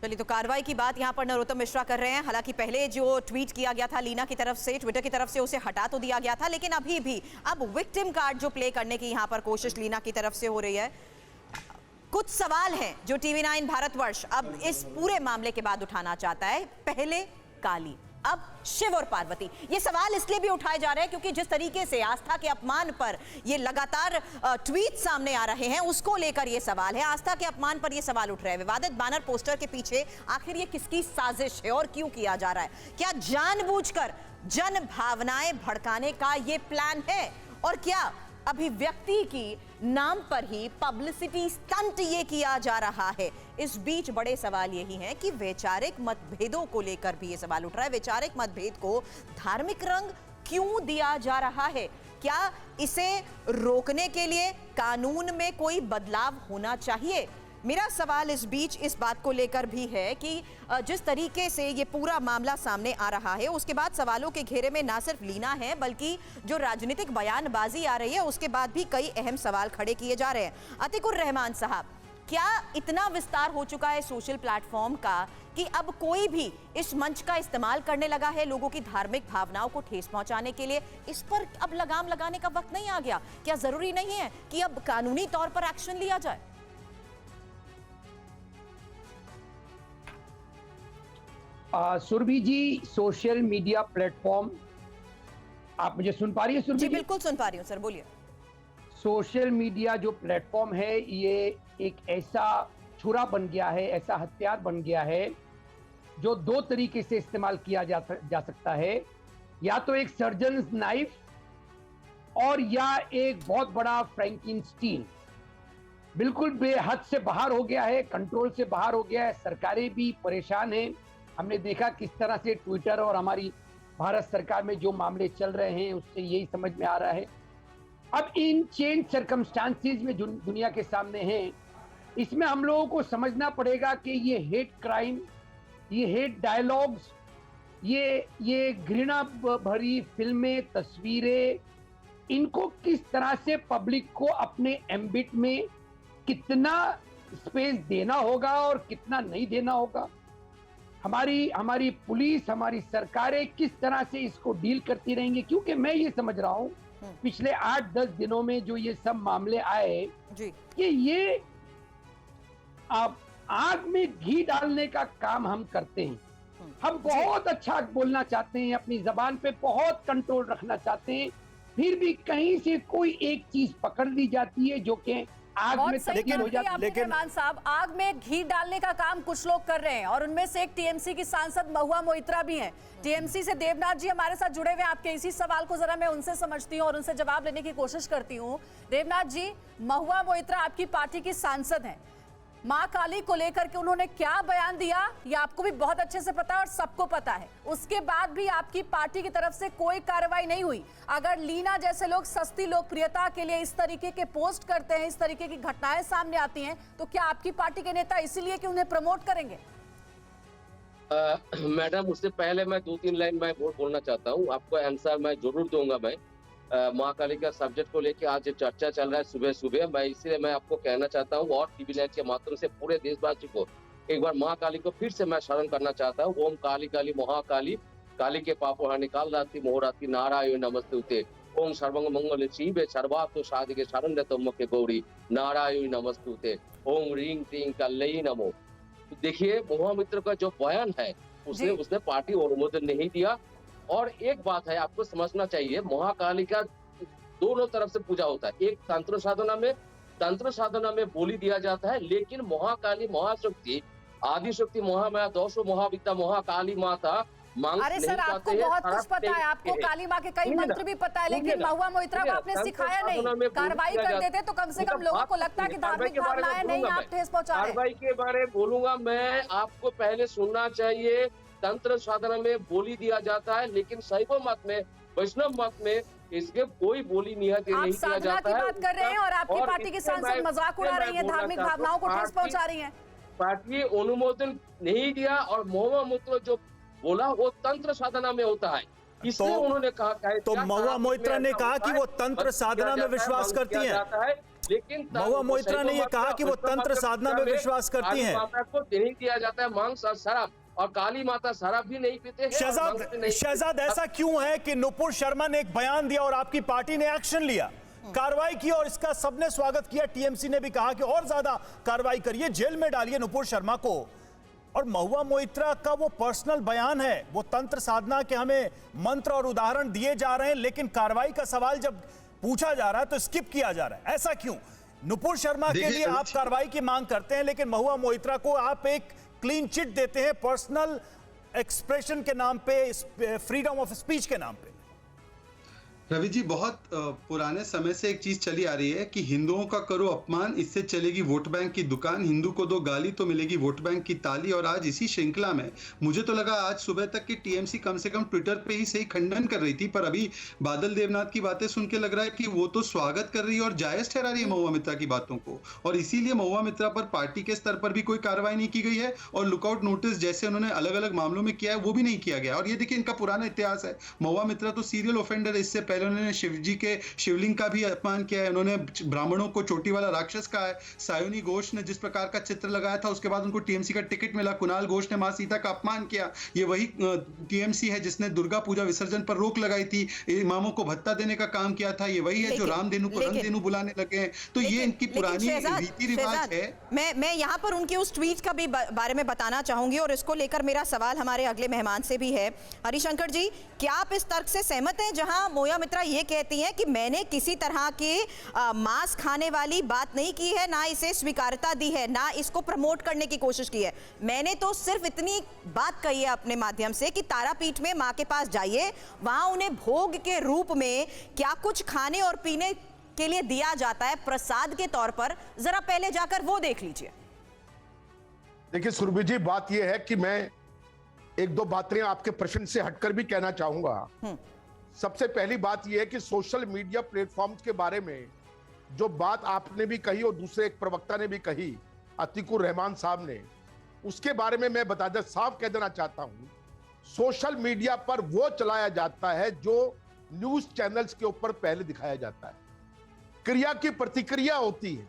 चलिए, तो कार्रवाई की बात यहां पर नरोत्तम मिश्रा कर रहे हैं। हालांकि पहले जो ट्वीट किया गया था लीना की तरफ से, ट्विटर की तरफ से, उसे हटा तो दिया गया था, लेकिन अभी भी अब विक्टिम कार्ड जो प्ले करने की यहां पर कोशिश लीना की तरफ से हो रही है। कुछ सवाल हैं जो TV9 भारतवर्ष अब इस पूरे मामले के बाद उठाना चाहता है। पहले काली, अब शिव और पार्वती। ये सवाल इसलिए भी उठाए जा रहे हैं क्योंकि जिस तरीके से आस्था के अपमान पर ये लगातार ट्वीट सामने आ रहे हैं, उसको लेकर ये सवाल है। आस्था के अपमान पर ये सवाल उठ रहे हैं। विवादित बैनर पोस्टर के पीछे आखिर ये किसकी साजिश है और क्यों किया जा रहा है? क्या जानबूझकर जन भावनाएं भड़काने का ये प्लान है, और क्या अभिव्यक्ति की नाम पर ही पब्लिसिटी स्टंट ये किया जा रहा है? इस बीच बड़े सवाल यही हैं कि वैचारिक मतभेदों को लेकर भी ये सवाल उठ रहा है। वैचारिक मतभेद को धार्मिक रंग क्यों दिया जा रहा है? क्या इसे रोकने के लिए कानून में कोई बदलाव होना चाहिए? मेरा सवाल इस बीच इस बात को लेकर भी है कि जिस तरीके से ये पूरा मामला सामने आ रहा है, उसके बाद सवालों के घेरे में ना सिर्फ लीना है, बल्कि जो राजनीतिक बयानबाजी आ रही है उसके बाद भी कई अहम सवाल खड़े किए जा रहे हैं। अतिकुर रहमान साहब, क्या इतना विस्तार हो चुका है सोशल प्लेटफॉर्म का कि अब कोई भी इस मंच का इस्तेमाल करने लगा है लोगों की धार्मिक भावनाओं को ठेस पहुंचाने के लिए? इस पर अब लगाम लगाने का वक्त नहीं आ गया? क्या जरूरी नहीं है कि अब कानूनी तौर पर एक्शन लिया जाए? सुरभि जी, सोशल मीडिया प्लेटफॉर्म, आप मुझे सुन पा रही है सुरभि जी? बिल्कुल सुन पा रही हूँ सर, बोलिए। सोशल मीडिया जो प्लेटफॉर्म है, ये एक ऐसा छुरा बन गया है, ऐसा हथियार बन गया है जो दो तरीके से इस्तेमाल किया जा सकता है। या तो एक सर्जन नाइफ और या एक बहुत बड़ा फ्रैंकेनस्टीन। बिल्कुल बेहद से बाहर हो गया है, कंट्रोल से बाहर हो गया है। सरकारें भी परेशान हैं। हमने देखा किस तरह से ट्विटर और हमारी भारत सरकार में जो मामले चल रहे हैं, उससे यही समझ में आ रहा है। अब इन चेंज सर्कमस्टांसेस में जो दुनिया के सामने हैं, इसमें हम लोगों को समझना पड़ेगा कि ये हेट क्राइम, ये हेट डायलॉग्स, ये घृणा भरी फिल्में, तस्वीरें, इनको किस तरह से पब्लिक को अपने एम्बिट में कितना स्पेस देना होगा और कितना नहीं देना होगा। हमारी पुलिस, हमारी सरकारें किस तरह से इसको डील करती रहेंगी, क्योंकि मैं ये समझ रहा हूँ पिछले 8-10 दिनों में जो ये सब मामले आए कि ये आग में घी डालने का काम हम करते हैं। हम बहुत अच्छा बोलना चाहते हैं, अपनी जबान पे बहुत कंट्रोल रखना चाहते हैं, फिर भी कहीं से कोई एक चीज पकड़ ली जाती है जो कि आग में तब्दील हो जाती है। लेकिन रहमान साहब, आग में घी डालने का काम कुछ लोग कर रहे हैं और उनमें से एक टीएमसी की सांसद महुआ मोइत्रा भी हैं। टीएमसी से देवनाथ जी हमारे साथ जुड़े हुए हैं। आपके इसी सवाल को जरा मैं उनसे समझती हूँ और उनसे जवाब लेने की कोशिश करती हूँ। देवनाथ जी, महुआ मोइत्रा आपकी पार्टी की सांसद हैं। मां काली को लेकर के उन्होंने क्या बयान दिया, ये आपको भी बहुत अच्छे से पता है और सबको पता है। उसके बाद भी आपकी पार्टी की तरफ से कोई कार्रवाई नहीं हुई। अगर लीना जैसे लोग सस्ती लोकप्रियता के लिए इस तरीके के पोस्ट करते हैं, इस तरीके की घटनाएं सामने आती हैं, तो क्या आपकी पार्टी के नेता इसीलिए कि उन्हें प्रमोट करेंगे? मैडम, उससे पहले मैं 2-3 लाइन मैं बोलना चाहता हूँ। आपको आंसर मैं जरूर दूंगा। मैं माँ काली का सब्जेक्ट को लेकर आज चर्चा चल रहा है सुबह सुबह, मैं इसलिए मैं आपको कहना चाहता हूँ और TV9 के माध्यम से पूरे देशवासी को एक बार माँ काली को फिर से मैं स्मरण करना चाहता हूँ। ओम काली काली महाकाली, काली के पापों निकाल राती मोहराती, नारायण नमस्तुते। ओम सर्वंग मंगल शिवे सर्वार्थ साधिके शरण्यतम के गौरी, नारायण नमस्तुते। ओम रींग टींग कल्लई नमो। देखिए, महुआ मोइत्रा का जो बयान है उसने पार्टी अनुमोदन नहीं दिया। और एक बात है, आपको समझना चाहिए, महाकाली का दोनों तरफ से पूजा होता है। एक तंत्र साधना में बोली दिया जाता है, लेकिन महाकाली महाशक्ति, आदिशक्ति, महामाया, दौसो महाविद्या, महाकाली माता मांग। अरे सर, आपको बहुत कुछ पता है, आपको काली माँ के कई मंत्र भी पता है, लेकिन महुआ मोइत्रा को आपने सिखाया नहीं। कार्रवाई कर देते तो कम से कम लोगों को लगता है कि धार्मिक भावनाएं नहीं आप ठेस पहुंचा रहे हैं। कार्रवाई के बारे में बोलूंगा मैं, आपको पहले सुनना चाहिए। तंत्र साधना में बोली दिया जाता है, लेकिन शैव मत में, वैष्णव मत में इसके कोई बोली नहीं दिया जाता है। आप साधना की बात कर रहे हैं और आपकी पार्टी की सांसद मजाक उड़ा रही है, धार्मिक भावनाओं को ठेस पहुंचा रही है। पार्टी अनुमोदन नहीं दिया और महुआ मोइत्रा जो बोला वो तंत्र साधना में होता है, इसलिए उन्होंने कहा। तो महुआ मोइत्रा ने कहा कि वो तंत्र साधना में विश्वास करती हैं। लेकिन महुआ मोइत्रा ने ये कहा कि वो तंत्र साधना में विश्वास करती हैं। माता को नहीं दिया जाता है मांस और शराब, और काली माता शराब भी नहीं पीते हैं। शहजाद ऐसा क्यों है कि नुपुर शर्मा ने एक बयान दिया और आपकी पार्टी ने एक्शन लिया, कार्रवाई की, और इसका सबने स्वागत किया। टीएमसी ने भी कहा कि और ज्यादा कार्रवाई करिए, जेल में डालिए नुपुर शर्मा को। और महुआ मोइत्रा का वो पर्सनल बयान है, वो तंत्र साधना के हमें मंत्र और उदाहरण दिए जा रहे हैं, लेकिन कार्रवाई का सवाल जब पूछा जा रहा है तो स्किप किया जा रहा है। ऐसा क्यों? नुपुर शर्मा के लिए आप कार्रवाई की मांग करते हैं, लेकिन महुआ मोइत्रा को आप एक क्लीन चिट देते हैं पर्सनल एक्सप्रेशन के नाम पे, फ्रीडम ऑफ स्पीच के नाम पे। रवि जी, बहुत पुराने समय से एक चीज चली आ रही है कि हिंदुओं का करो अपमान, इससे चलेगी वोट बैंक की दुकान, हिंदू को दो गाली तो मिलेगी वोट बैंक की ताली। और आज इसी श्रृंखला में मुझे तो लगा आज सुबह तक कि टीएमसी कम से कम ट्विटर पे ही सही खंडन कर रही थी, पर अभी बादल देवनाथ की बातें सुन के लग रहा है कि वो तो स्वागत कर रही है और जायज ठहरा रही है महुआ मित्रा की बातों को। और इसीलिए महुआ मित्रा पर पार्टी के स्तर पर भी कोई कार्रवाई नहीं की गई है, और लुकआउट नोटिस जैसे उन्होंने अलग अलग मामलों में किया है वो भी नहीं किया गया। और ये देखिए, इनका पुराना इतिहास है। महुआ मित्रा तो सीरियल ऑफेंडर है। इससे पहले उन्होंने शिव जी के शिवलिंग का भी अपमान किया है, उन्होंने ब्राह्मणों को चोटी वाला राक्षस कहा है। सायोनी घोष ने जिस प्रकार का चित्र लगाया था उसके बाद उनको टीएमसी का टिकट मिला। कुणाल घोष ने मां सीता का अपमान किया। ये वही टीएमसी है जिसने दुर्गा पूजा विसर्जन पर रोक लगाई थी, इमामों को भत्ता देने का काम किया था। ये वही है जो रामधेनु को रंगधेनु बुलाने लगे हैं। तो ये इनकी पुरानी रीति रिवाज है। मैं यहाँ पर उनके उस ट्वीट का भी बारे में बताना चाहूंगी, और इसको लेकर मेरा सवाल हमारे अगले मेहमान से भी है। हरिशंकर जी, क्या आप इस तर्क से सहमत हैं जहां महुआ मित्रा ये कहती हैं कि मैंने किसी तरह के मांस खाने वाली बात नहीं की है, ना इसे स्वीकारता दी है, ना इसको प्रमोट करने की कोशिश की है। मैंने तो सिर्फ इतनी बात कही है अपने माध्यम से कि तारापीठ में मां के पास जाइए, वहां उन्हें भोग के रूप में क्या कुछ खाने और पीने के लिए दिया जाता है प्रसाद के तौर पर, जरा पहले जाकर वो देख लीजिए। देखिए सुरभि जी, बात यह है कि मैं एक दो बातें आपके प्रश्न से हटकर भी कहना चाहूंगा। सबसे पहली बात यह है कि सोशल मीडिया प्लेटफॉर्म्स के बारे में जो बात आपने भी कही और दूसरे एक प्रवक्ता ने भी कही, अतीकुर रहमान साहब ने, उसके बारे में मैं साफ कह देना चाहता हूं। सोशल मीडिया पर वो चलाया जाता है जो न्यूज चैनल्स के ऊपर पहले दिखाया जाता है। क्रिया की प्रतिक्रिया होती है,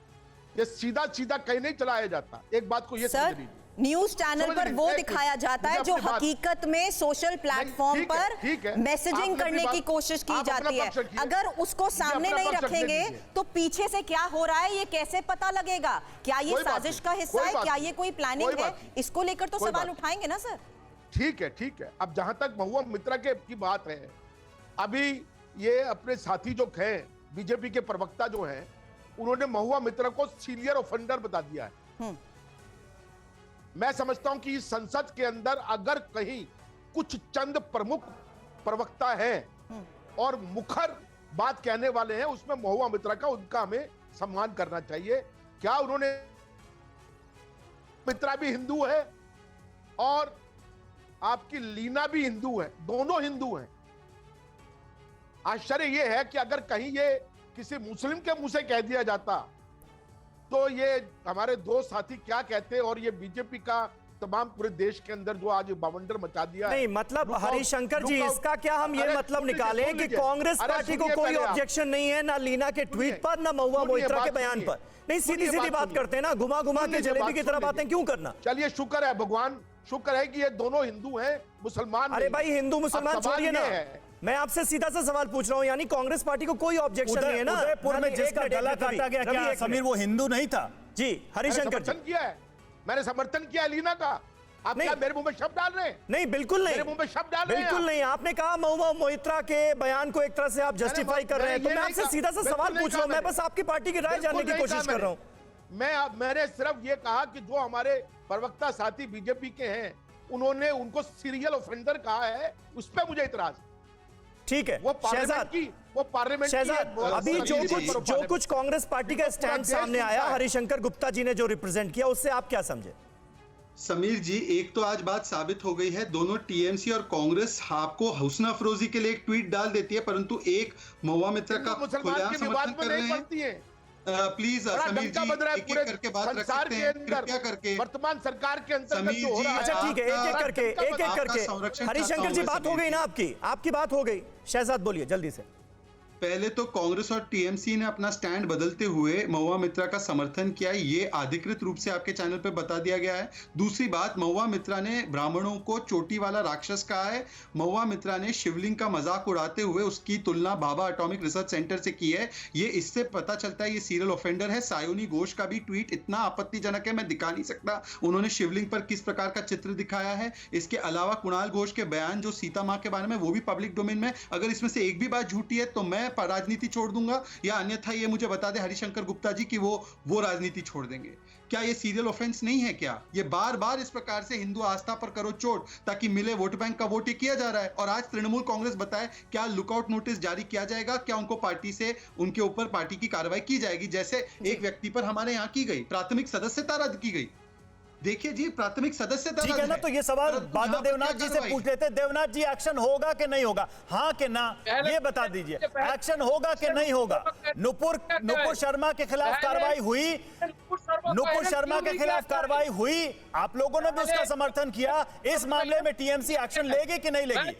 ये सीधा सीधा कहीं नहीं चलाया जाता। एक बात को ये समझ लीजिए, न्यूज चैनल पर वो दिखाया जाता है जो हकीकत में सोशल प्लेटफॉर्म पर मैसेजिंग करने की कोशिश की जाती है। अगर उसको सामने नहीं रखेंगे तो पीछे से क्या हो रहा है ये कैसे पता लगेगा? क्या ये साजिश का हिस्सा है? क्या ये कोई प्लानिंग है? इसको लेकर तो सवाल उठाएंगे ना सर। ठीक है, ठीक है। अब जहां तक महुआ मित्रा की बात है, अभी ये अपने साथी जो हैं बीजेपी के प्रवक्ता जो हैं, उन्होंने महुआ मित्रा को सीनियर ऑफेंडर बता दिया है। मैं समझता हूं कि इस संसद के अंदर अगर कहीं कुछ चंद प्रमुख प्रवक्ता हैं और मुखर बात कहने वाले हैं, उसमें महुआ मित्रा का, उनका हमें सम्मान करना चाहिए। क्या उन्होंने, मित्रा भी हिंदू है और आपकी लीना भी हिंदू है, दोनों हिंदू हैं। आश्चर्य यह है कि अगर कहीं ये किसी मुस्लिम के मुंह से कह दिया जाता तो ये हमारे दो साथी क्या कहते, और ये बीजेपी का तमाम पूरे देश के अंदर जो आज बवंडर मचा दिया है। नहीं मतलब हरिशंकर जी, इसका क्या हम ये मतलब निकालें कि कांग्रेस पार्टी को कोई ऑब्जेक्शन नहीं है ना लीना के ट्वीट पर, ना महुआ मोइत्रा के बयान पर? नहीं, सीधी सीधी बात करते हैं ना, घुमा घुमा के जलेबी की तरह बातें क्यों करना? चलिए, शुक्र है भगवान, शुक्र है कि ये दोनों हिंदू हैं, मुसलमान। अरे भाई, हिंदू मुसलमान छोड़िए ना, मैं आपसे सीधा सा सवाल पूछ रहा हूं, यानी कांग्रेस पार्टी को कोई ऑब्जेक्शन नहीं है ना? उदयपुर में जिसका गला काटा गया, क्या समीर वो हिंदू नहीं था? जी हरिशंकर जी, किया है, मैंने समर्थन किया लीना का। आप क्या मेरे मुंह में शब्द डाल रहे हैं? नहीं, बिल्कुल नहीं, मेरे मुंह में शब्द डाल रहे हैं? बिल्कुल नहीं। आपने कहा महुआ मोइत्रा के बयान को एक तरह से आप जस्टिफाई कर रहे हैं, तो मैं आपसे सीधा सा सवाल पूछ रहा हूं, मैं बस आपकी पार्टी की राय जानने की कोशिश कर रहा हूं। मैंने सिर्फ ये कहा कि जो हमारे प्रवक्ता साथी बीजेपी के हैं, उन्होंने उनको सीरियल ऑफेंडर कहा है, उस पर मुझे इतराज। ठीक है, वो पार्लियामेंट शहजाद, अभी जो कुछ कांग्रेस पार्टी का स्टैंड सामने आया, हरिशंकर गुप्ता जी ने जो रिप्रेजेंट किया, उससे आप क्या समझे? समीर जी, एक तो आज बात साबित हो गई है, दोनों टीएमसी और कांग्रेस आपको हौसला अफरोजी के लिए एक ट्वीट डाल देती है, परंतु एक महुआ मित्रा का खुलेआम समर्थन कर रहे हैं। प्लीज समीर जी, एक एक करके बात रख सकते हैं, कृपया करके। वर्तमान सरकार के अंदर जो हो रहा है। अच्छा ठीक है, एक एक करके हरिशंकर जी, बात हो गई ना आपकी बात हो गई। शहजाद बोलिए जल्दी से। पहले तो कांग्रेस और टीएमसी ने अपना स्टैंड बदलते हुए महुआ मित्रा का समर्थन किया, ये अधिकृत रूप से आपके चैनल पे बता दिया गया है। दूसरी बात, महुआ मित्रा ने ब्राह्मणों को चोटी वाला राक्षस कहा है। महुआ मित्रा ने शिवलिंग का मजाक उड़ाते हुए उसकी तुलना भाभा एटॉमिक रिसर्च सेंटर से की है। ये इससे पता चलता है ये सीरियल ऑफेंडर है। सायोनी घोष का भी ट्वीट इतना आपत्तिजनक है, मैं दिखा नहीं सकता उन्होंने शिवलिंग पर किस प्रकार का चित्र दिखाया है। इसके अलावा कुणाल घोष के बयान जो सीता मां के बारे में, वो भी पब्लिक डोमेन में, अगर इसमें से एक भी बात झूठी है तो मैं राजनीति छोड़ दूंगा, या अन्यथा ये मुझे बता दे हरिशंकर गुप्ता जी कि वो राजनीति छोड़ देंगे। क्या ये सीरियल ऑफेंस नहीं है? क्या ये बार बार इस प्रकार से हिंदू आस्था पर करो चोट ताकि मिले वोट बैंक का वोट किया जा रहा है? और आज तृणमूल कांग्रेस बताए क्या लुकआउट नोटिस जारी किया जाएगा? क्या उनको पार्टी से, उनके ऊपर पार्टी की कार्रवाई की जाएगी जैसे एक व्यक्ति पर हमारे यहाँ की गई, प्राथमिक सदस्यता रद्द की गई? देखिए जी, प्राथमिक सदस्यता ठीक है ना, तो ये सवाल बादल देवनाथ जी से पूछ लेते। देवनाथ जी, एक्शन होगा कि नहीं होगा, हाँ कि ना, ये बता दीजिए। एक्शन होगा कि नहीं होगा? नुपुर शर्मा के खिलाफ कार्रवाई हुई, नुपुर शर्मा के खिलाफ कार्रवाई हुई, आप लोगों ने भी उसका समर्थन किया। इस मामले में टीएमसी एक्शन लेगी कि नहीं लेगी?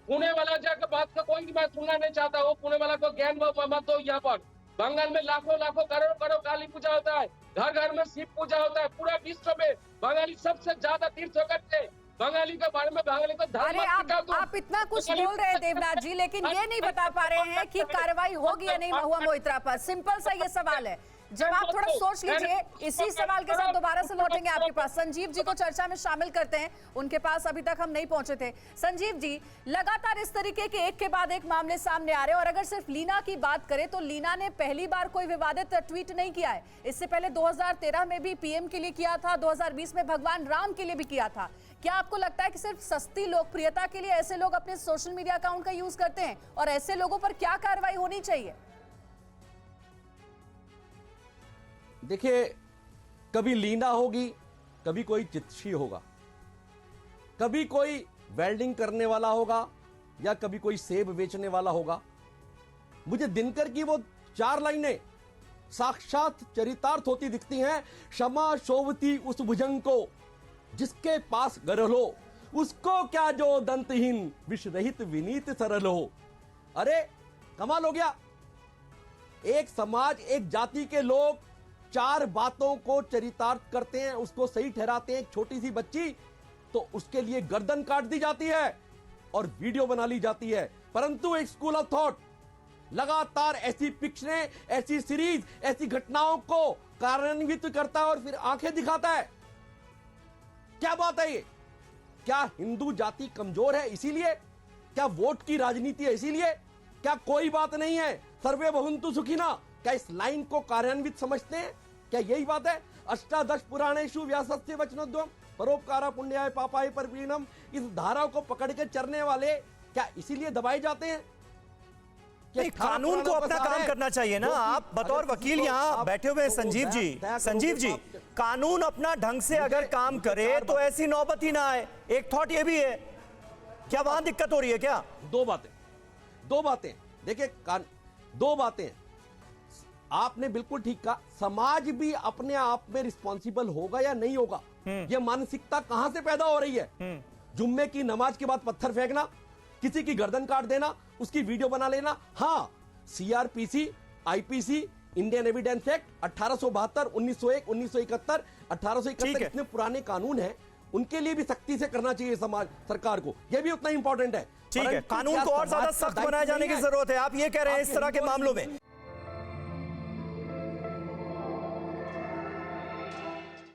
पुणे वाला जाकर बात का कोई मैं सुनना नहीं चाहता हूँ। पुणे वाला को ज्ञान मत दो। यहाँ पर बंगाल में लाखों लाखों करोड़ों काली पूजा होता है, घर घर में शिव पूजा होता है। पूरा विश्व में बंगाली सबसे ज्यादा तीर्थ करते हैं। बंगाली के बारे में, बंगाली को धर्म आप इतना कुछ बोल रहे हैं देवनाथ जी, लेकिन ये नहीं बता पा रहे हैं कि कार्रवाई होगी या नहीं महुआ मोइत्रा पर। सिंपल सा ये सवाल है, जवाब थोड़ा सोच लीजिए। इसी सवाल के साथ दोबारा से लौटेंगे आपके पास। संजीव जी को चर्चा में शामिल करते हैं, उनके पास अभी तक हम नहीं पहुंचे थे। संजीव जी, लगातार इस तरीके के एक के बाद एक मामले सामने आ रहे हैं, और अगर सिर्फ लीना की बात करें तो लीना ने पहली बार कोई विवादित ट्वीट नहीं किया है। इससे पहले 2013 में भी पीएम के लिए किया था, 2020 में भगवान राम के लिए भी किया था। क्या आपको लगता है कि सिर्फ सस्ती लोकप्रियता के लिए ऐसे लोग अपने सोशल मीडिया अकाउंट का यूज करते हैं, और ऐसे लोगों पर क्या कार्रवाई होनी चाहिए? देखिए, कभी लीना होगी, कभी कोई चित्शी होगा, कभी कोई वेल्डिंग करने वाला होगा, या कभी कोई सेब बेचने वाला होगा। मुझे दिनकर की वो 4 लाइनें साक्षात चरितार्थ होती दिखती हैं। क्षमा शोभती उस भुजंग को जिसके पास गरल हो, उसको क्या जो दंतहीन विष रहित विनीत सरल हो। अरे कमाल हो गया। एक समाज, एक जाति के लोग 4 बातों को चरितार्थ करते हैं, उसको सही ठहराते हैं। एक छोटी सी बच्ची तो उसके लिए गर्दन काट दी जाती है और वीडियो बना ली जाती है। परंतु एक स्कूल ऑफ थॉट लगातार ऐसी पिक्चरें, ऐसी सीरीज, ऐसी घटनाओं को कार्यान्वित करता है और फिर आंखें दिखाता है। क्या बात है ये? क्या हिंदू जाति कमजोर है इसीलिए? क्या वोट की राजनीति है इसीलिए? क्या कोई बात नहीं है, सर्वे भवन्तु सुखिना? क्या इस लाइन को कार्यान्वित समझते हैं? क्या यही बात है? अष्टादश पुराणेषु व्यासस्य वचनोद्यम परोपकारा पुण्याय पापाय परपीड़नम, इस धारा को पकड़ के चरने वाले क्या इसीलिए दबाए जाते हैं? कानून को अपना काम करना चाहिए ना। आप बतौर वकील यहाँ बैठे हुए हैं संजीव जी। संजीव जी, कानून अपना ढंग से अगर काम करे तो ऐसी नौबत ही ना आए। एक थॉट ये भी है, क्या वहां दिक्कत हो रही है क्या? दो बातें देखिए, 2 बातें आपने बिल्कुल ठीक कहा। समाज भी अपने आप में रिस्पॉन्सिबल होगा या नहीं होगा, यह मानसिकता कहां से पैदा हो रही है? जुम्मे की नमाज के बाद पत्थर फेंकना, किसी की गर्दन काट देना, उसकी वीडियो बना लेना। हाँ, CrPC, IPC, Indian evidence act 1872, 1901, 1971, 1871 इतने पुराने कानून हैं, उनके लिए भी सख्ती से करना चाहिए समाज, सरकार को। यह भी उतना इंपॉर्टेंट है। ठीक है, कानून को और ज्यादा सख्त बनाए जाने की जरूरत है, आप ये कह रहे हैं इस तरह के मामलों में।